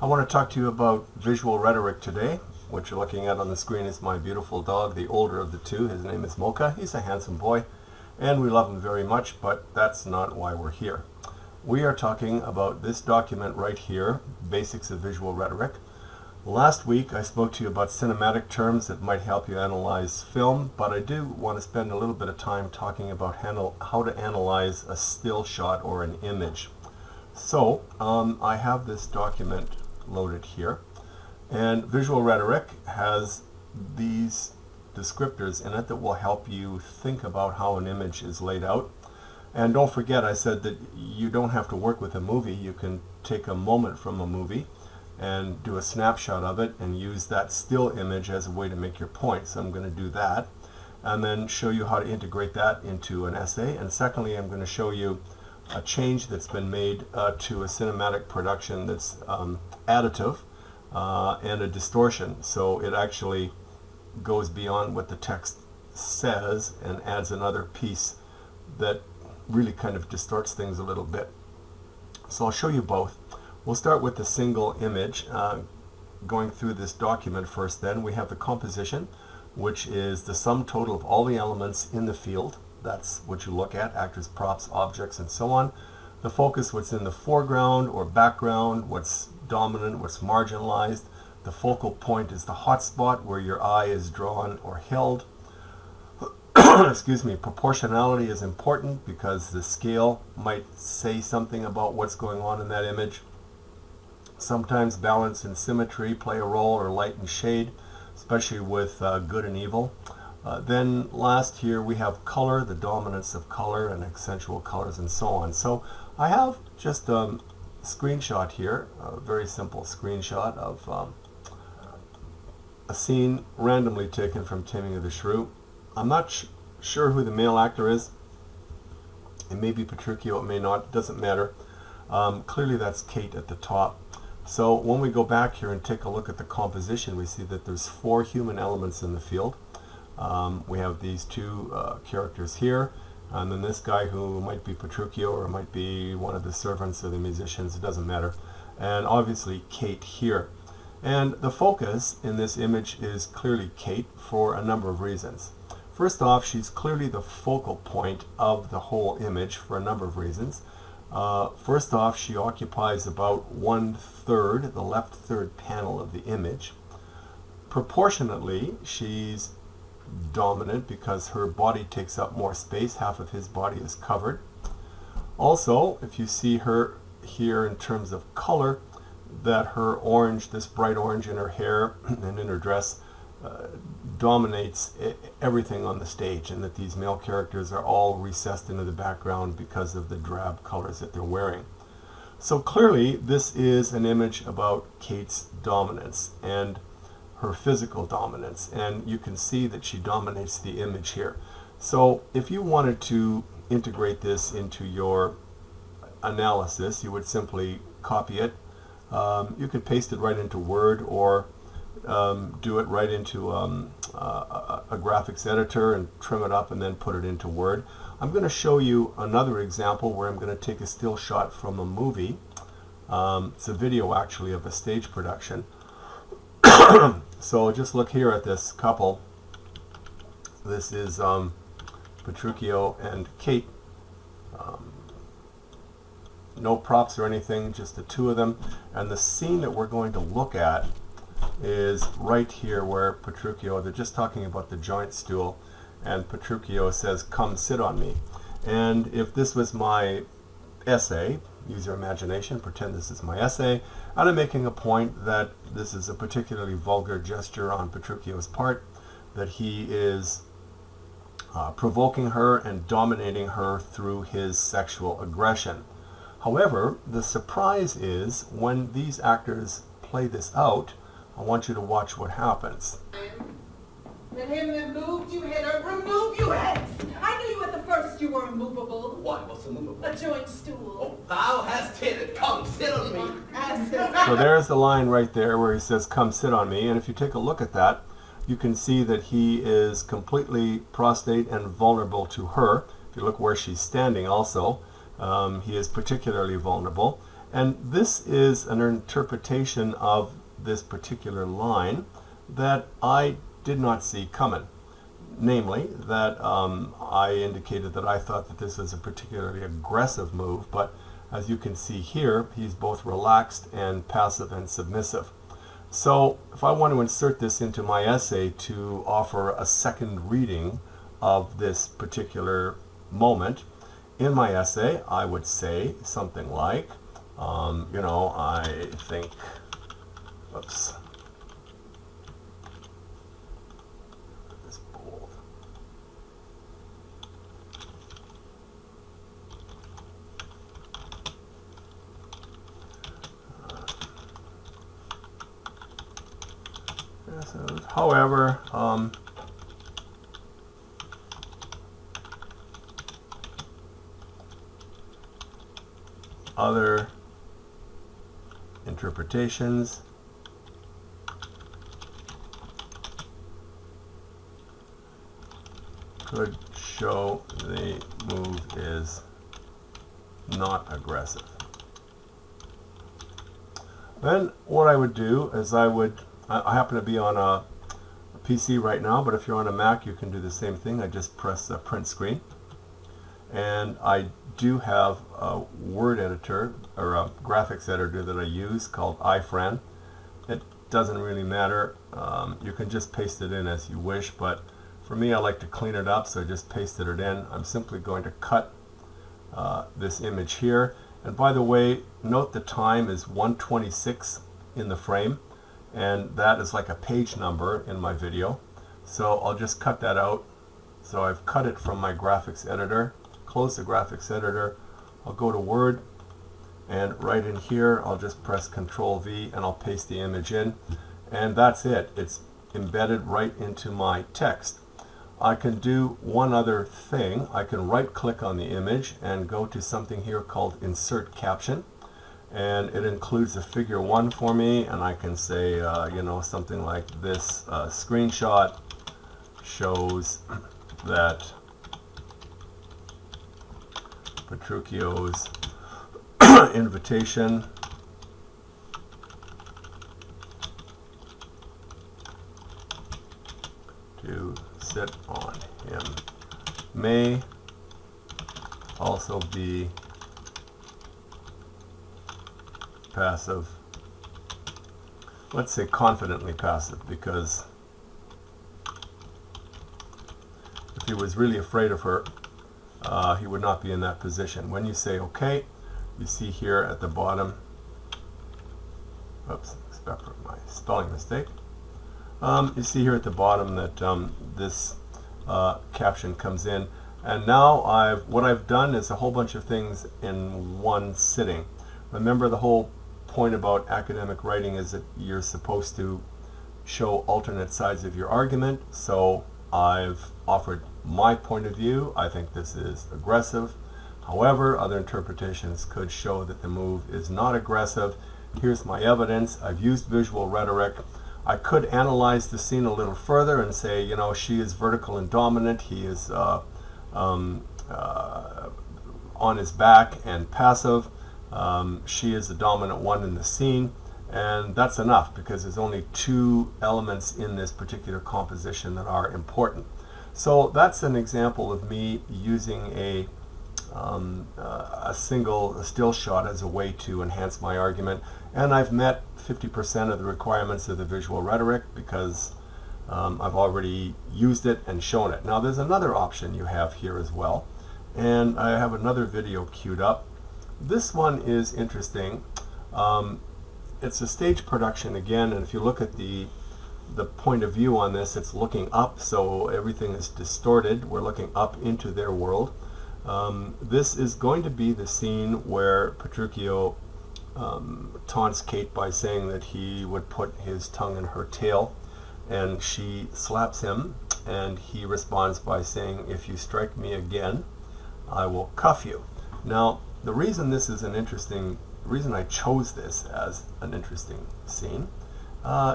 I want to talk to you about visual rhetoric today. What you're looking at on the screen is my beautiful dog, the older of the two. His name is Mocha. He's a handsome boy, and we love him very much, but that's not why we're here. We are talking about this document right here, Basics of Visual Rhetoric. Last week I spoke to you about cinematic terms that might help you analyze film, but I do want to spend a little bit of time talking about how to analyze a still shot or an image. So I have this document loaded here, and visual rhetoric has these descriptors in it that will help you think about how an image is laid out. And don't forget, I said that you don't have to work with a movie. You can take a moment from a movie and do a snapshot of it and use that still image as a way to make your point. So I'm going to do that and then show you how to integrate that into an essay. And secondly, I'm going to show you a change that's been made to a cinematic production that's additive and a distortion. So it actually goes beyond what the text says and adds another piece that really kind of distorts things a little bit. So I'll show you both. We'll start with the single image, going through this document first. Then we have the composition, which is the sum total of all the elements in the field. That's what you look at: actors, props, objects, and so on. The focus, what's in the foreground or background, what's dominant, what's marginalized. The focal point is the hot spot where your eye is drawn or held. Excuse me. Proportionality is important because the scale might say something about what's going on in that image. Sometimes balance and symmetry play a role, or light and shade, especially with good and evil. Then last here we have color, the dominance of color and accentual colors and so on. So I have just a screenshot here, a very simple screenshot of a scene randomly taken from Taming of the Shrew. I'm not sure who the male actor is. It may be Petruchio, it may not, it doesn't matter. Clearly that's Kate at the top. So when we go back here and take a look at the composition, we see that there's 4 human elements in the field. We have these two characters here, and then this guy who might be Petruchio or might be one of the servants or the musicians, it doesn't matter. And obviously Kate here. And the focus in this image is clearly Kate for a number of reasons. First off, she's clearly the focal point of the whole image for a number of reasons. First off, she occupies about 1/3, the left third panel of the image. Proportionately, she's dominant because her body takes up more space. Half of his body is covered. Also, if you see her here in terms of color, that her orange, this bright orange in her hair and in her dress, dominates everything on the stage, and that these male characters are all recessed into the background because of the drab colors that they're wearing. So clearly this is an image about Kate's dominance and her physical dominance, and you can see that she dominates the image here. So if you wanted to integrate this into your analysis, you would simply copy it. You could paste it right into Word, or do it right into a graphics editor and trim it up and then put it into Word. I'm going to show you another example where I'm going to take a still shot from a movie. It's a video actually of a stage production. So just look here at this couple. This is Petruchio and Kate. No props or anything, just the two of them. And the scene that we're going to look at is right here where Petruchio, they're just talking about the joint stool, and Petruchio says, "Come sit on me." And if this was my essay, use your imagination, pretend this is my essay, and I'm making a point that this is a particularly vulgar gesture on Petruchio's part, that he is provoking her and dominating her through his sexual aggression. However, the surprise is when these actors play this out, I want you to watch what happens. Let him that moved you hither remove you hence. I knew you at the first you were immovable. Why, what's immovable? A joint stool. Oh, thou hast hit it. Come, sit on me. So there's the line right there where he says, "Come sit on me." And if you take a look at that, you can see that he is completely prostrate and vulnerable to her. If you look where she's standing also, he is particularly vulnerable. And this is an interpretation of this particular line that I did not see coming. Namely, that I indicated that I thought that this is a particularly aggressive move, but as you can see here, he's both relaxed and passive and submissive. So if I want to insert this into my essay to offer a second reading of this particular moment, in my essay, I would say something like, I think, oops, this bold. However, other interpretations could show the move is not aggressive. Then what I would do is I happen to be on a PC right now, but if you're on a Mac, you can do the same thing. I just press the print screen. And I do have a word editor, or a graphics editor that I use called iFran. It doesn't really matter. You can just paste it in as you wish, but for me, I like to clean it up, so I just pasted it in. I'm simply going to cut this image here. And by the way, note the time is 1:26 in the frame, and that is like a page number in my video. So I'll just cut that out. So I've cut it from my graphics editor. Close the graphics editor. I'll go to Word, and right in here I'll just press Control V and I'll paste the image in, and that's it. It's embedded right into my text. I can do one other thing. I can right click on the image and go to something here called Insert Caption, and it includes a figure 1 for me, and I can say something like this screenshot shows that Petruchio's invitation to sit on him may also be passive. Let's say confidently passive, because if he was really afraid of her, he would not be in that position. When you say OK, you see here at the bottom, oops, expect for my spelling mistake. You see here at the bottom that this caption comes in, and now what I've done is a whole bunch of things in one sitting. Remember, the whole point about academic writing is that you're supposed to show alternate sides of your argument. So I've offered my point of view. I think this is aggressive. However, other interpretations could show that the move is not aggressive. Here's my evidence. I've used visual rhetoric. I could analyze the scene a little further and say, she is vertical and dominant. He is on his back and passive. She is the dominant one in the scene. And that's enough, because there's only 2 elements in this particular composition that are important. So that's an example of me using a single still shot as a way to enhance my argument. And I've met 50% of the requirements of the visual rhetoric, because I've already used it and shown it. Now there's another option you have here as well, and I have another video queued up. This one is interesting. It's a stage production again, and if you look at the point of view on this, it's looking up, so everything is distorted. We're looking up into their world. This is going to be the scene where Petruchio taunts Kate by saying that he would put his tongue in her tail, and she slaps him, and he responds by saying, "If you strike me again, I will cuff you." Now, the reason this is the reason I chose this as an interesting scene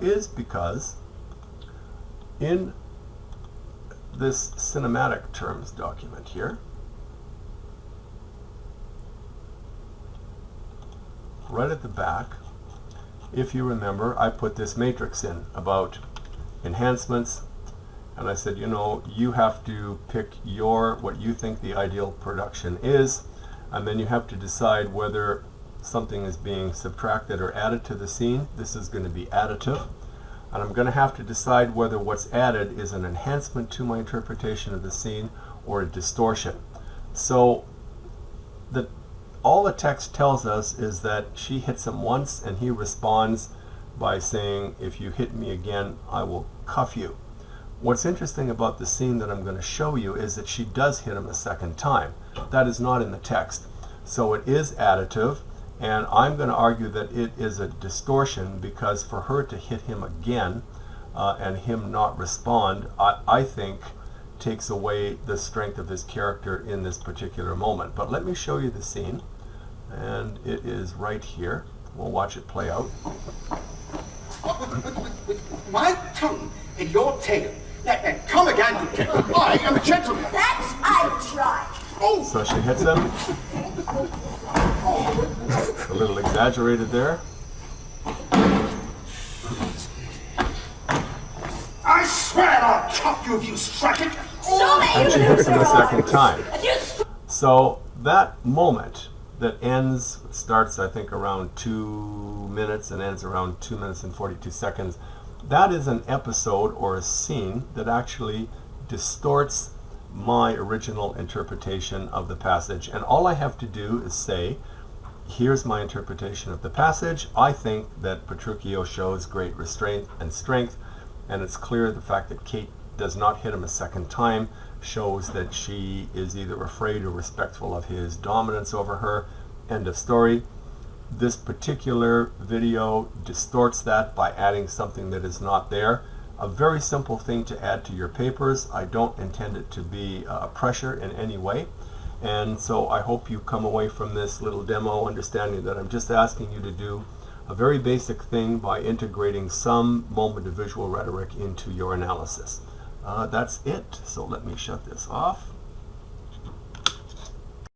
is because in this cinematic terms document here, right at the back, if you remember, I put this matrix in about enhancements, and I said, you know, you have to pick what you think the ideal production is, and then you have to decide whether something is being subtracted or added to the scene. This is going to be additive, and I'm going to have to decide whether what's added is an enhancement to my interpretation of the scene or a distortion. So all the text tells us is that she hits him once, and he responds by saying, if you hit me again, I will cuff you. What's interesting about the scene that I'm going to show you is that she does hit him a second time. That is not in the text. So it is additive, and I'm going to argue that it is a distortion, because for her to hit him again and him not respond, I think takes away the strength of his character in this particular moment. But let me show you the scene, and it is right here. We'll watch it play out. My tongue in your tail. Come again. I am a gentleman. That I tried. Oh, So she hits him. A little exaggerated there. I swear I'll chop you if you strike it. So And she hits him a second time. So that moment that starts I think around 2 minutes and ends around 2 minutes and 42 seconds, that is an episode or a scene that actually distorts my original interpretation of the passage. And all I have to do is say, here's my interpretation of the passage. I think that Petruchio shows great restraint and strength, and it's clear the fact that Kate does not hit him a second time shows that she is either afraid or respectful of his dominance over her. End of story. This particular video distorts that by adding something that is not there. A very simple thing to add to your papers. I don't intend it to be a pressure in any way. And so I hope you come away from this little demo understanding that I'm just asking you to do a very basic thing by integrating some moment of visual rhetoric into your analysis. That's it. So let me shut this off.